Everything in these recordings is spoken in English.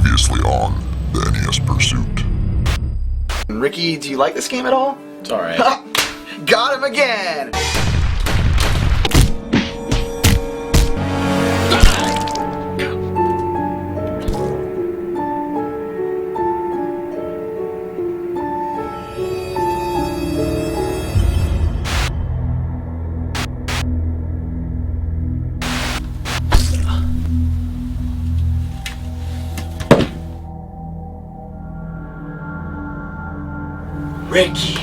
Previously on the NES Pursuit. Ricky, do you like this game at all? It's alright. Got him again! Ricky.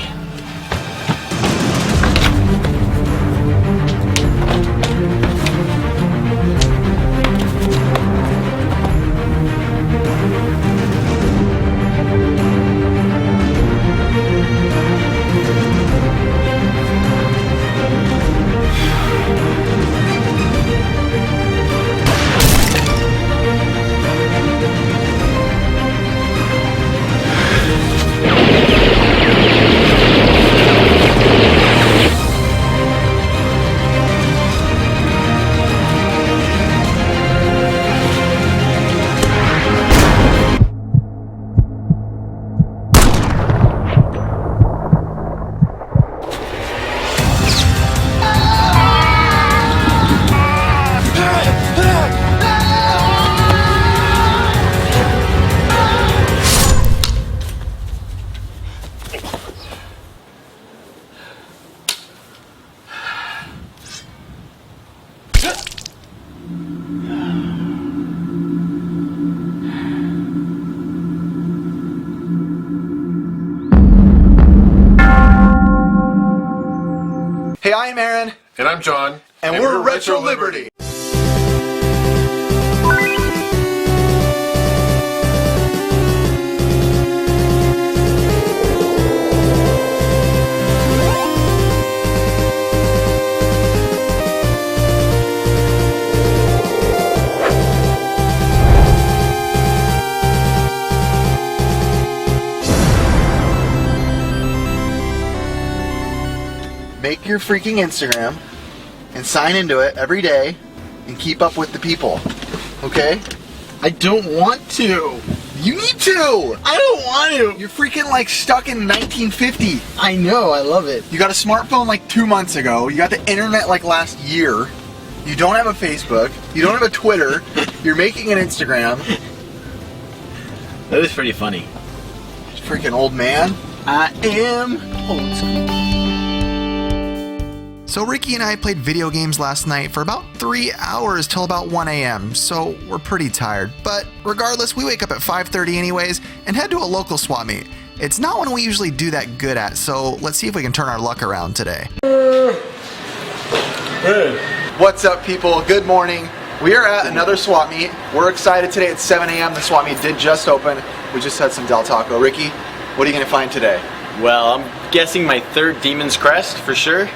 Hey, I'm Aaron. And I'm John. And we're Retro Liberty. Make your freaking Instagram and sign into it every day and keep up with the people. Okay? I don't want to. You need to. I don't want to. You're freaking like stuck in 1950. I know. I love it. You got a smartphone like 2 months ago. You got the internet like last year. You don't have a Facebook. You don't have a Twitter. You're making an Instagram. That is pretty funny. Freaking old man. I am old school. So Ricky and I played video games last night for about 3 hours till about 1 a.m. So we're pretty tired. But regardless, we wake up at 5:30 anyways and head to a local swap meet. It's not one we usually do that good at, so let's see if we can turn our luck around today. Hey. What's up, people? Good morning. We are at another swap meet. We're excited today. It's 7 a.m. The swap meet did just open. We just had some Del Taco. Ricky, what are you going to find today? Well, I'm guessing my third Demon's Crest for sure.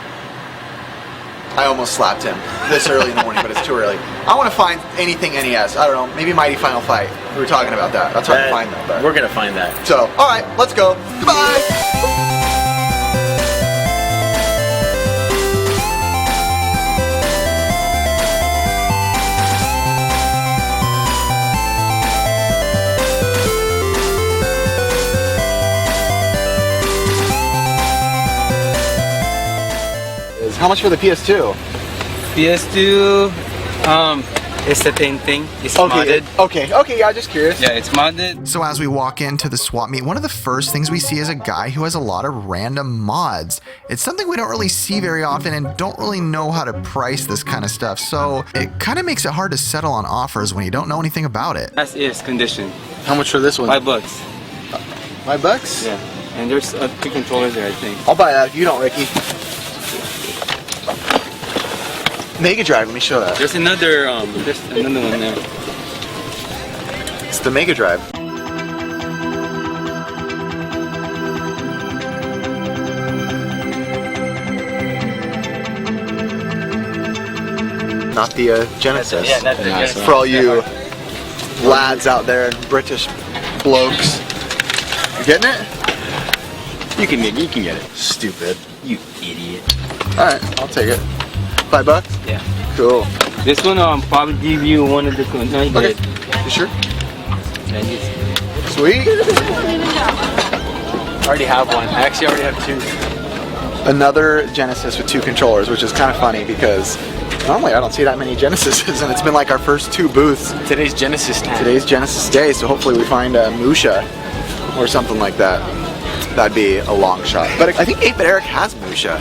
I almost slapped him this early in the morning, but it's too early. I want to find anything NES. I don't know, maybe Mighty Final Fight. We were talking about that. That's hard to find though. But. We're gonna find that. So, all right, let's go. Goodbye. How much for the PS2? PS2, it's the same thing. It's modded. Okay, yeah, just curious. Yeah, it's modded. So as we walk into the swap meet, one of the first things we see is a guy who has a lot of random mods. It's something we don't really see very often and don't really know how to price this kind of stuff. So it kind of makes it hard to settle on offers when you don't know anything about it. As is condition. How much for this one? $5. $5? Yeah, and there's a two controllers there, I think. I'll buy that if you don't, Ricky. Mega Drive, let me show that. There's another one there. It's the Mega Drive. Not the Genesis. Yeah, not the Genesis. For all you lads out there, British blokes. You getting it? You can get it. Stupid. You idiot. Alright, I'll take it. $5? Yeah. Cool. This one probably give you one of the. No, you Okay. good. You sure? Sweet. I already have one. I actually already have two. Another Genesis with 2 controllers, which is kind of funny because normally I don't see that many Genesises, and it's been like our first 2 booths. Today's Genesis time. Today's Genesis day, so hopefully we find a Musha or something like that. That'd be a long shot. But I think 8-Bit Eric has Musha.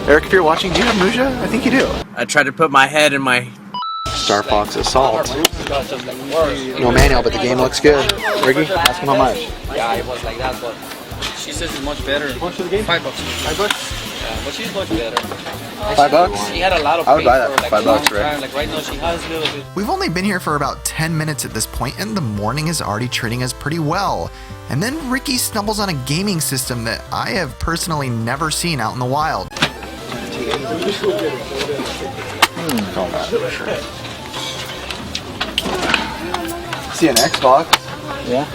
Eric, if you're watching, do you have Musha? I think you do. I tried to put my head in my... Star Fox Assault. No manual, but the game looks good. Ricky, ask him how much. Yeah, it was like that, but she says it's much better. How much for the game? $5. $5? Yeah, but she's much better. $5? She had a lot of I would buy that paper, for like, a long $5, right? time. Like right now she has a little bit. We've only been here for about 10 minutes at this point, and the morning is already treating us pretty well. And then Ricky stumbles on a gaming system that I have personally never seen out in the wild. See an Xbox? Yeah.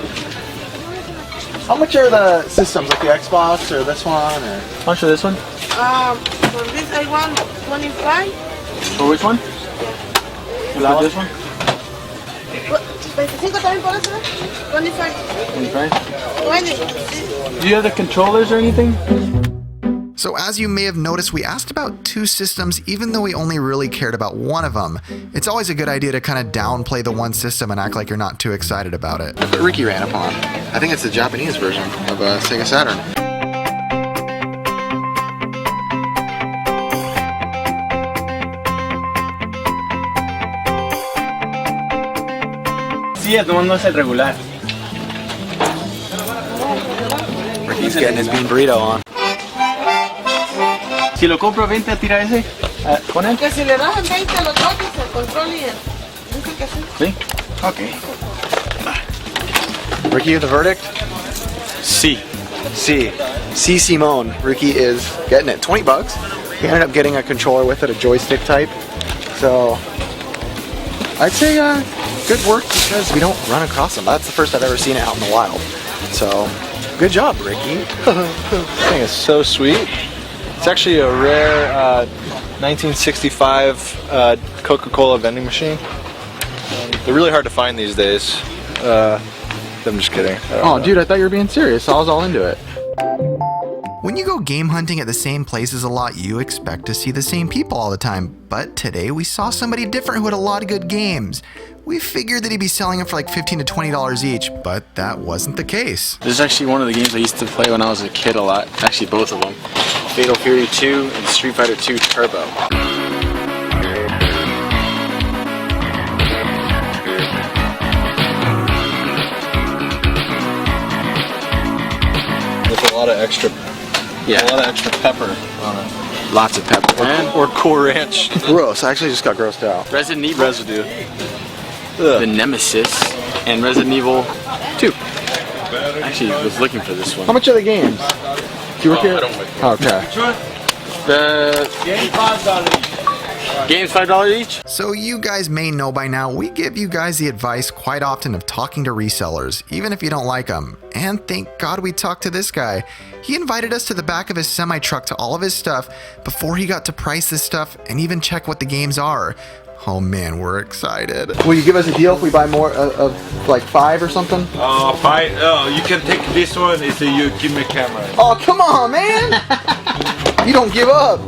How much are the systems, like the Xbox or this one? Or? How much for this one? For this I want 25. For which one? For that This one? 25 también por eso. 25. 20. Do you have the controllers or anything? So as you may have noticed, we asked about 2 systems even though we only really cared about one of them. It's always a good idea to kind of downplay the one system and act like you're not too excited about it. That's what Ricky ran upon. I think it's the Japanese version of Sega Saturn. Sí, el no es el regular. Ricky's getting his bean burrito on. Si lo compro, vente a tirar ese. ¿Con él? Que si le das el 20 a los dos, el control y el... Dice que sí. Sí. Okay. Ricky, you have the verdict? Sí. C. Simone. Ricky is getting it. $20. He ended up getting a controller with it, a joystick type. So, I'd say good work because we don't run across them. That's the first I've ever seen it out in the wild. So, good job, Ricky. This thing is so sweet. It's actually a rare 1965 Coca-Cola vending machine. They're really hard to find these days. I'm just kidding. Oh, dude, I thought you were being serious. I was all into it. When you go game hunting at the same places a lot, you expect to see the same people all the time. But today we saw somebody different who had a lot of good games. We figured that he'd be selling them for like $15 to $20 each, but that wasn't the case. This is actually one of the games I used to play when I was a kid a lot. Actually, both of them. Fatal Fury 2 and Street Fighter 2 Turbo. With a lot of extra, Yeah. a lot of extra pepper on it. Lots of pepper. Or Cool Ranch. Gross. I actually just got grossed out. Resident Evil. Residue. The Nemesis. And Resident Evil 2. Actually, I was looking for this one. How much are the games? Do you work here? Okay. The game's $5 each. So you guys may know by now, we give you guys the advice quite often of talking to resellers, even if you don't like them. And thank God we talked to this guy. He invited us to the back of his semi-truck to all of his stuff before he got to price this stuff and even check what the games are. Oh man, we're excited. Will you give us a deal if we buy more of like 5 or something? You can take this one if you give me camera. Oh, come on, man! You don't give up.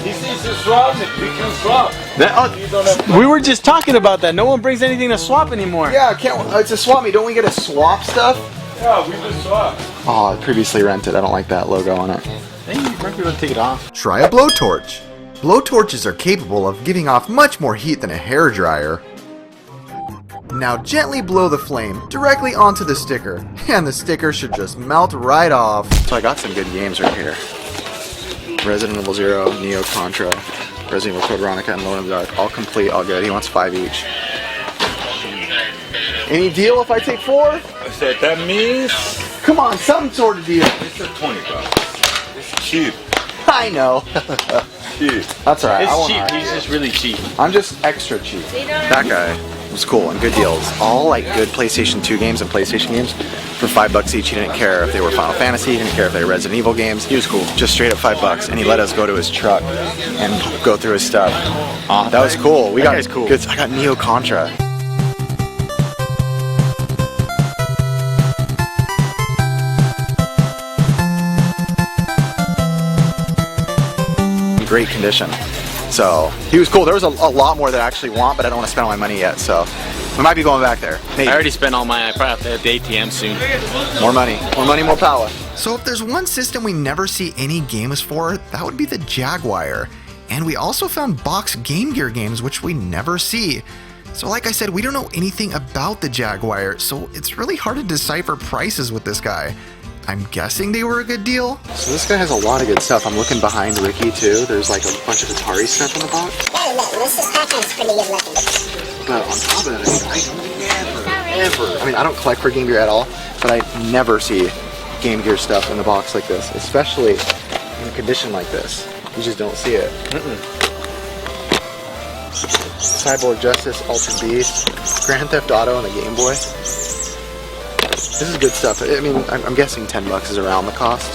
This is a swap, we can swap. You don't have We were just talking about that. No one brings anything to swap anymore. Yeah, it's a swap meet. Don't we get to swap stuff? yeah, we can swap. Oh, previously rented. I don't like that logo on it. Hey, you might be able to take it off. Try a blowtorch. Blowtorches are capable of giving off much more heat than a hairdryer. Now gently blow the flame directly onto the sticker, and the sticker should just melt right off. So I got some good games right here. Resident Evil 0, Neo Contra, Resident Evil Code Veronica, and Alone in the Dark. All complete, all good. He wants 5 each. Any deal if I take 4? I said that means Come on, some sort of deal. it's a $20. It's cheap. I know. Cheap. That's alright. I It's won't cheap. argue. He's just really cheap. I'm just extra cheap. That guy was cool and good deals. All like good PlayStation 2 games and PlayStation games for $5 each. He didn't care if they were Final Fantasy, he didn't care if they were Resident Evil games. He was cool. Just straight up $5. And he let us go to his truck and go through his stuff. That was cool. We got guy's cool. good. I got Neo Contra. great condition. So he was cool. There was a lot more that I actually want, but I don't want to spend all my money yet. So we might be going back there. Maybe. I already spent all mine. I probably have to hit the ATM soon. More money, more power. So if there's one system we never see any games for, that would be the Jaguar. And we also found box Game Gear games, which we never see. So like I said, we don't know anything about the Jaguar, so it's really hard to decipher prices with this guy. I'm guessing they were a good deal. So this guy has a lot of good stuff. I'm looking behind Ricky too. There's like a bunch of Atari stuff in the box. This pattern's pretty good looking. But on top of that, I mean, I don't collect for Game Gear at all, but I never see Game Gear stuff in the box like this, especially in a condition like this. You just don't see it. Cyborg Justice, Altered Beast, Grand Theft Auto, and the Game Boy. This is good stuff. I mean, I'm guessing $10 is around the cost.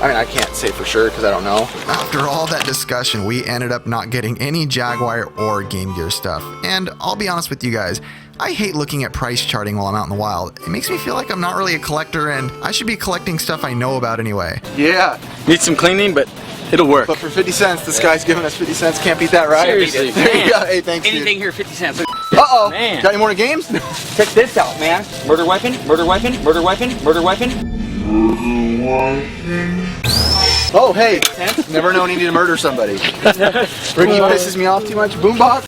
I mean, I can't say for sure because I don't know. After all that discussion, we ended up not getting any Jaguar or Game Gear stuff. And I'll be honest with you guys, I hate looking at price charting while I'm out in the wild. It makes me feel like I'm not really a collector and I should be collecting stuff I know about anyway. Yeah. Needs some cleaning, but it'll work. But for 50 cents, this guy's giving us 50 cents. Can't beat that, right? Seriously, There man. you go. Hey, thanks, Anything dude. here, 50 cents. Uh-oh. Man. Got any more games? Check this out, man. Murder weapon, murder weapon, murder weapon, murder weapon. Oh, hey. Never known he needed to murder somebody. Ricky pisses me off too much. Boombox.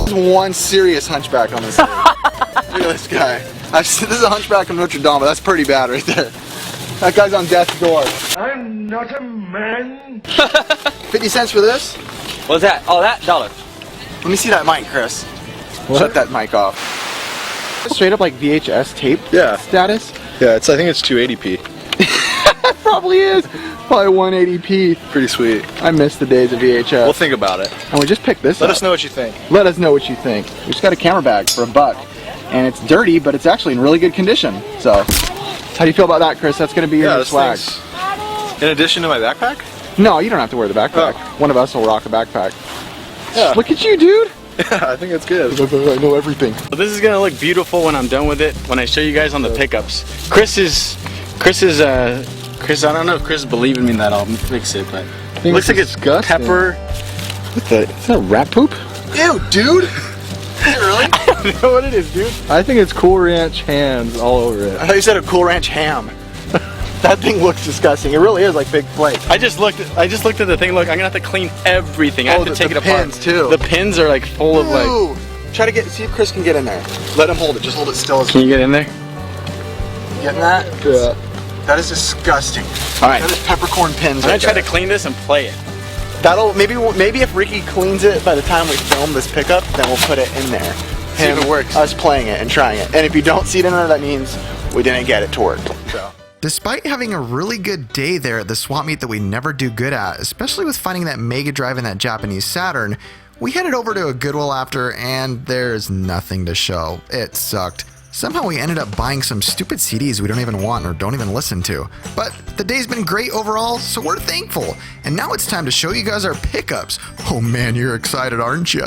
There's one serious hunchback on this thing. Look at this guy. This is a hunchback of Notre Dame, but that's pretty bad right there. That guy's on death's door. I'm not a man. 50 cents for this? What's that? Oh, that $1. Let me see that mic, Chris. Shut that mic off. Straight up like VHS tape status? Yeah, I think it's 280p. It probably is. Probably 180p. Pretty sweet. I miss the days of VHS. We'll think about it. And we just picked this Let up. us know what you think. Let us know what you think. We just got a camera bag for $1. And it's dirty, but it's actually in really good condition. So, how do you feel about that, Chris? That's going to be your this swag. thing's in addition to my backpack? No, you don't have to wear the backpack. Oh. One of us will rock a backpack. Yeah. Look at you, dude. Yeah, I think it's good. I know everything. Well, this is gonna look beautiful when I'm done with it. When I show you guys on the pickups. Chris, I don't know if Chris is believing me that I'll fix it, but it looks like it's disgusting. pepper. Is that rat poop? Ew, dude. Is it really? I don't know what it is, dude. I think it's Cool Ranch hands all over it. I thought you said a Cool Ranch ham. That thing looks disgusting. It really is like big flakes. I just looked at the thing. Look, I'm gonna have to clean everything. I have to take it apart. Pins too. The pins are like full of like. Ooh. Try to see if Chris can get in there. Let him hold it. Just hold it still. Can you get in there? Getting that? Yeah. That is disgusting. All right. That is peppercorn pins. I'm gonna right try there. to clean this and play it. That'll maybe if Ricky cleans it by the time we film this pickup, then we'll put it in there. See if it works. Us playing it and trying it. And if you don't see it in there, that means we didn't get it to work. So. Despite having a really good day there at the swap meet that we never do good at, especially with finding that Mega Drive and that Japanese Saturn, we headed over to a Goodwill after and there's nothing to show. It sucked. Somehow we ended up buying some stupid CDs we don't even want or don't even listen to. But the day's been great overall, so we're thankful. And now it's time to show you guys our pickups. Oh man, you're excited, aren't you?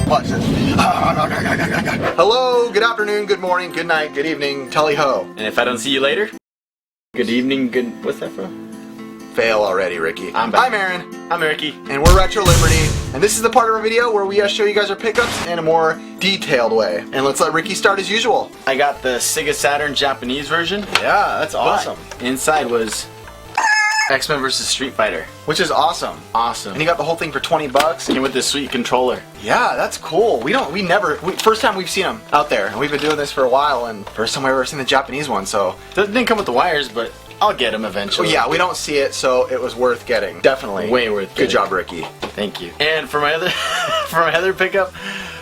Watch this. Hello, good afternoon, good morning, good night, good evening, tally ho. And if I don't see you later, good evening, good. What's that from? Fail already, Ricky. I'm back. I'm Aaron. I'm Ricky. And we're Retro Liberty, and this is the part of our video where we show you guys our pickups in a more detailed way. And let's let Ricky start as usual. I got the Sega Saturn Japanese version. Yeah, that's awesome. But inside was X-Men vs. Street Fighter. Which is awesome. Awesome. And you got the whole thing for $20. Came with this sweet controller. Yeah, that's cool. First time we've seen them out there, and we've been doing this for a while, and first time we've ever seen the Japanese one, so. It didn't come with the wires, but I'll get them Oh eventually. yeah, we don't see it, so it was worth getting. Definitely. Way worth Good getting. job, Ricky. Thank you. And for my other pickup,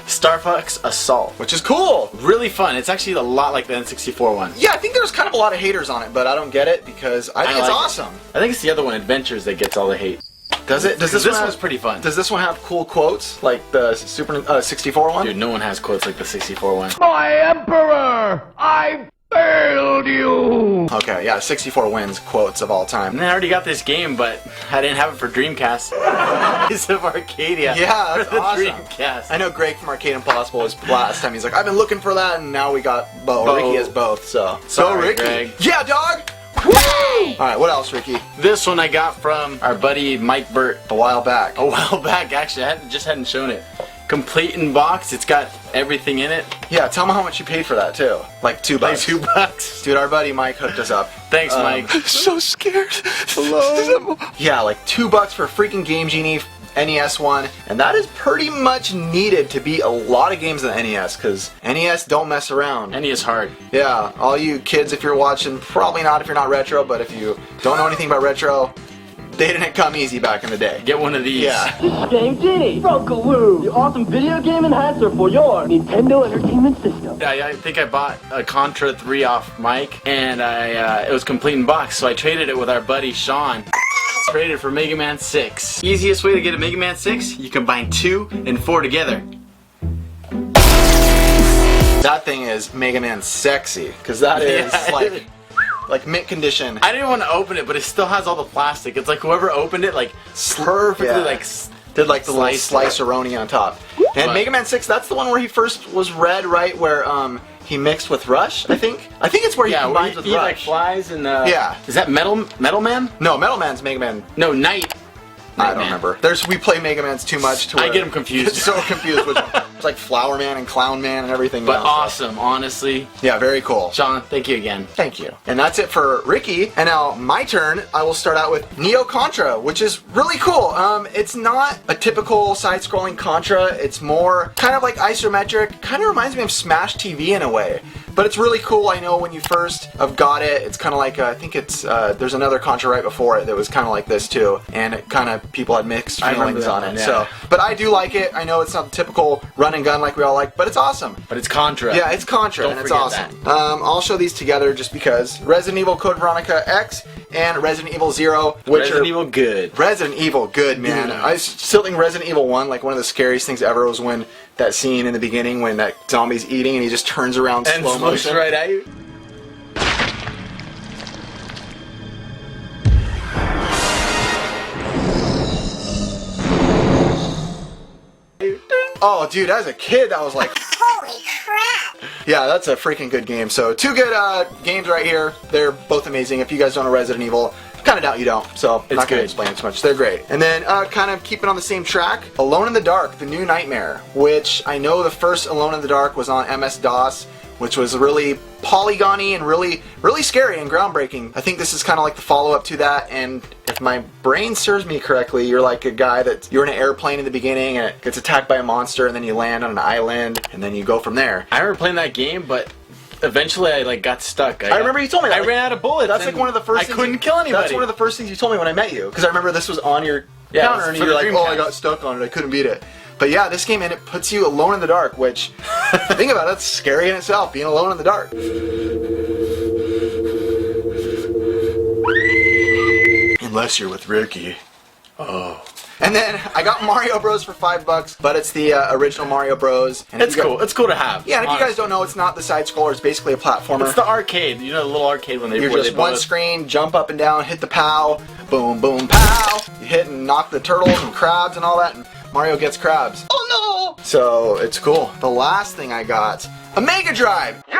Star Fox Assault. Which is cool. Really fun. It's actually a lot like the N64 one. Yeah, I think there's kind of a lot of haters on it, but I don't get it because I think it's like it. awesome. I think it's the other one, Adventures, that gets all the hate. Does it? Does This one have- one's pretty fun. Does this one have cool quotes like the Super 64 one? Dude, no one has quotes like the 64 one. My emperor, I failed you. Okay, yeah, 64 wins quotes of all time. And then I already got this game, but I didn't have it for Dreamcast. It's of Arcadia. Yeah, that's for the awesome. Dreamcast. I know Greg from Arcade Impossible was last time. He's like, I've been looking for that, and now we got both. Bo. Ricky has both, so. Sorry, Ricky. Greg. Yeah, dog! Woo! Alright, what else, Ricky? This one I got from our buddy Mike Burt A while back. a while back. Actually, I just hadn't shown it. Complete in box. It's got everything in it. Yeah, tell me how much you paid for that too. Like $2. Like $2. Dude, our buddy Mike hooked us up. Thanks, Mike. So scared. Hello. Yeah, like $2 for a freaking Game Genie NES one, and that is pretty much needed to beat a lot of games on the NES, because NES don't mess around. NES hard. Yeah, all you kids, if you're watching, probably not if you're not retro, but if you don't know anything about retro, they didn't come easy back in the day. Get one of these. Yeah. This is Game Genie, Rokaloo, the awesome video game enhancer for your Nintendo Entertainment System. I think I bought a Contra 3 off Mike, and it was complete in box, so I traded it with our buddy Sean. Traded for Mega Man 6. Easiest way to get a Mega Man 6, you combine 2 and 4 together. That thing is Mega Man sexy, because that is Yeah. like mint condition. I didn't want to open it, but it still has all the plastic. It's like whoever opened it, like perfectly, Yeah. like Did like the little sliced sliceroni on top. And But- Mega Man 6, that's the one where he first was red, right? Where he mixed with Rush, I think. I think it's where he yeah, where combines you with eat Rush. like flies and Yeah. Is that Metal Man? No, Metal Man's Mega Man. No, Knight. I don't remember. We play Mega Man's too much to I where get 'em confused. Get so confused with it's like Flower Man and Clown Man and everything. But now, so. awesome, honestly. Yeah, very cool. Sean, thank you again. Thank you. And that's it for Ricky. And now my turn. I will start out with Neo Contra, which is really cool. It's not a typical side-scrolling Contra. It's more kind of like isometric. Kind of reminds me of Smash TV in a way. But it's really cool. I know when you first have got it, it's kind of like, I think it's, there's another Contra right before it that was kind of like this too. And it kind of, people had mixed feelings on it. Yeah. So, but I do like it. I know it's not the typical run and gun like we all like, but it's awesome. But it's Contra. Yeah, it's Contra, Don't and it's forget awesome. I'll show these together just because. Resident Evil Code Veronica X and Resident Evil 0, which Resident are Evil good. Resident Evil good, man. I still think Resident Evil 1, like one of the scariest things ever was when that scene in the beginning when that zombie's eating and he just turns around And slow looks motion. right at you. Oh, dude, as a kid, that was like, Holy crap! yeah, that's a freaking good game. So, two good games right here. They're both amazing. If you guys don't know Resident Evil, kind of doubt you don't, so I'm not going to explain it too much. They're great. And then, kind of keeping on the same track, Alone in the Dark, The New Nightmare, which I know the first Alone in the Dark was on MS-DOS, which was really polygony and really, really scary and groundbreaking. I think this is kind of like the follow-up to that, and if my brain serves me correctly, you're like a guy that you're in an airplane in the beginning and it gets attacked by a monster, and then you land on an island, and then you go from there. I remember playing that game, but eventually I like got stuck. I remember you told me that. I ran out of bullets. That's like and one of the first I things couldn't kill anybody. That's one of the first things you told me when I met you, because I remember this was on your Yeah, counter, and for you were the like, "Oh, I Dreamcast. got stuck on it. I couldn't beat it." But yeah, this game, and it puts you alone in the dark, which, think about it, it's scary in itself, being alone in the dark. Unless you're with Ricky. Oh. And then I got Mario Bros for $5, but it's the original Mario Bros. And if It's you guys- cool. It's cool to have. Yeah, and if you honestly. guys don't know, it's not the side scroller. It's basically a platformer. It's the arcade. You know the little arcade when they You're where just they one both- screen, jump up and down, hit the pow, boom, boom, pow. You hit and knock the turtles and crabs and all that, and Mario gets crabs. Oh no! So it's cool. The last thing I got, a Mega Drive. Yeah!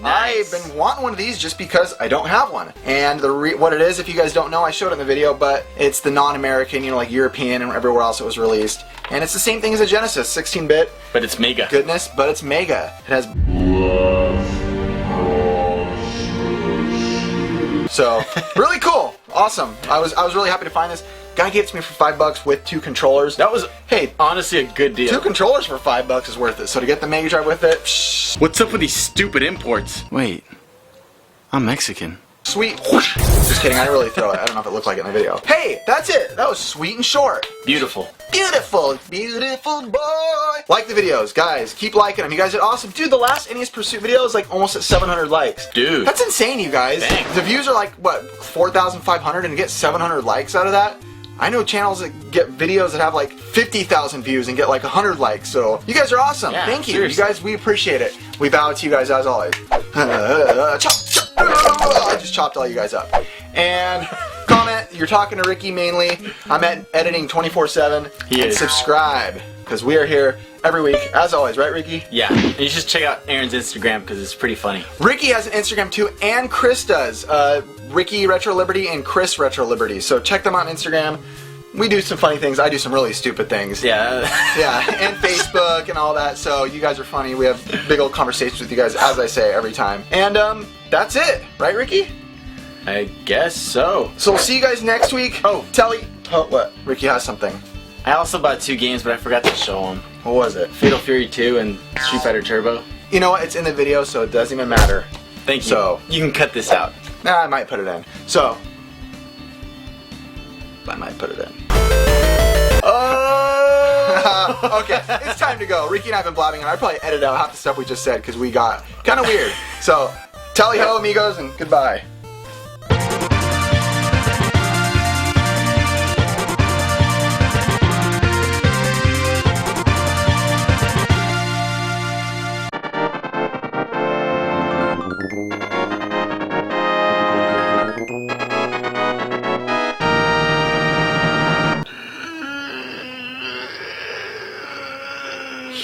Nice. I've been wanting one of these just because I don't have one. And what it is, if you guys don't know, I showed it in the video, but it's the non-American, like European and everywhere else it was released. And it's the same thing as a Genesis, 16-bit But it's mega. goodness, but it's Mega. It has. So really cool, awesome. I was really happy to find this. Guy gave it to me for $5 with 2 controllers. That was Hey, honestly a good deal. 2 controllers for $5 is worth it. So to get the Mega Drive with it, psh, What's up with these stupid imports? Wait, I'm Mexican. sweet. Whoosh. Just kidding, I didn't really throw it. I don't know if it looked like it in the video. Hey, that's it. That was sweet and short. Beautiful. Beautiful, beautiful boy. Like the videos, guys. Keep liking them. You guys are awesome. Dude, the last TheNesPursuit video is like almost at 700 likes. Dude. That's insane, you guys. Thanks. The views are like, what, 4,500 and get 700 likes out of that? I know channels that get videos that have like 50,000 views and get like 100 likes. So you guys are awesome. Yeah, Thank you. seriously. You guys, we appreciate it. We bow to you guys as always. Chop. I just chopped all you guys up. And comment, you're talking to Ricky mainly. I'm at editing 24/7. He and is. subscribe, because we are here every week, as always, right, Ricky? Yeah. And you should check out Aaron's Instagram because it's pretty funny. Ricky has an Instagram too, and Chris does. Ricky Retro Liberty and Chris Retro Liberty. So check them out on Instagram. We do some funny things. I do some really stupid things. Yeah. Yeah, and Facebook and all that. So you guys are funny. We have big old conversations with you guys, as I say every time. And that's it, right, Ricky? I guess so. So we'll see you guys next week. Oh, Telly. Oh, what? Ricky has something. I also bought 2 games, but I forgot to show them. What was it? Fatal Fury 2 and Street Fighter Turbo. You know what? It's in the video, so it doesn't even matter. Thank you. So you can cut this out. Nah, I might put it in. So I might put it in. Oh! Okay, it's time to go. Ricky and I have been blabbing, and I'd probably edit out half the stuff we just said because we got kind of weird. So, tally ho, amigos, and goodbye.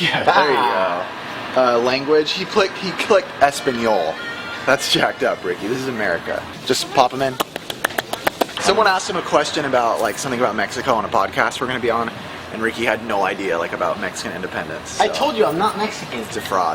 Yeah, there you go. Language. He clicked Espanol. That's jacked up, Ricky. This is America. Just pop him in. Someone asked him a question about like something about Mexico on a podcast we're gonna be on, and Ricky had no idea like about Mexican independence. So. I told you I'm not Mexican. It's a fraud.